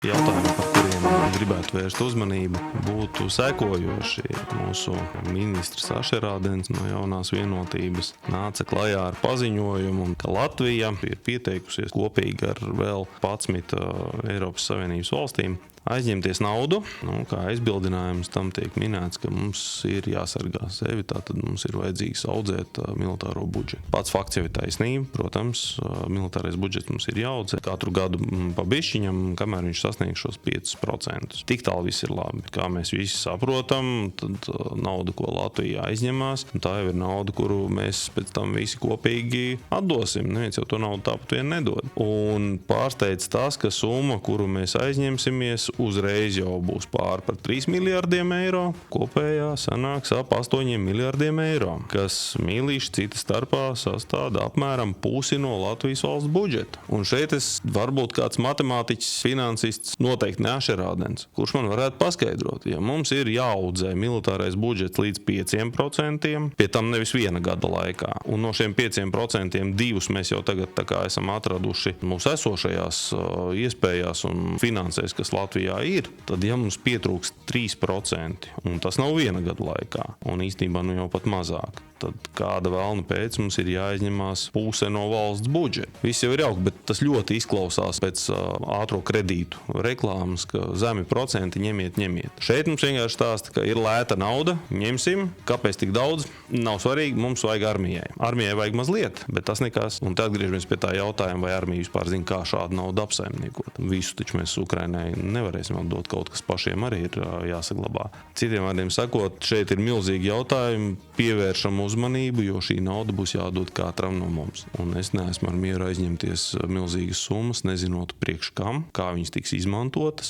Jautājumi, par kuriem gribētu vērst uzmanību, būtu sekojoši. Mūsu ministrs Ašerādens no Jaunās vienotības nāca klajā ar paziņojumu, ka Latvija ir pieteikusies kopīgi ar vēl 11 Eiropas Savienības valstīm aizņemties naudu. Kā aizbildinājums tam tiek minēts, ka mums ir jāsargā sevi, tātad mums ir vajadzīgs audzēt militāro budžetu. Pats fakts jau ir taisnība, protams, militārais budžets mums ir jāaudzē katru gadu pa bišķiņam, kamēr viņš sasniegs šos 5%. Tik tālu viss ir labi. Kā mēs visi saprotam, tad nauda, ko Latvija aizņemās, tā jau ir nauda, kuru mēs pēc tam visi kopīgi atdosim. Neviens jau to naudu tāpat vien nedod. Un pārsteidz tas, ka summa, kuru mēs aizņemsimies, uzreiz jau būs pār par 3 miljardiem eiro. Kopējā sanāks ap 8 miljardiem eiro, kas mīlīši cita starpā sastāda apmēram pusi no Latvijas valsts budžeta. Un šeit varbūt kāds matemātiķis, finansists, noteikti ne Ašerādens, kurš man varētu paskaidrot, ja mums ir jāaudzē militārais budžets līdz 5%, pie tam nevis viena gada laikā. Un no šiem 5% divus mēs jau tagad tā kā esam atraduši mūsu esošajās iespējās un finansēs, kas Latvijā ir, tad ja mums pietrūks 3%, un tas nav viena gada laikā, un īstenībā jau pat mazāk, tad kāda vēlna pēc mums ir jāizņemās puse no valsts budžeta. Viss jau ir jauki, bet tas ļoti izklausās pēc ātro kredītu reklāmas, ka zemi procenti ņemiet. Šeit mums vienkārši stāsta, ka ir lēta nauda, ņemsim, kāpēc tik daudz, nav svarīgi, mums vajag armijai. Armijai vajag mazliet, bet tas nekas. Un tad atgriežamies pie tā jautājuma, vai armija vispār zina, kā šādu naudu apsaimniekot. Visu taču mēs Ukrainai nevarēsim atdot, kaut kas pašiem arī ir jāsaglabā. Citiem vārdiem sakot, šeit ir milzīgi jautājumi, pievēršam uzmanību, jo šī nauda būs jādod katram no mums. Un es neesmu ar mieru aizņemties milzīgas summas, nezinot priekš kam, kā viņas tiks izmantotas.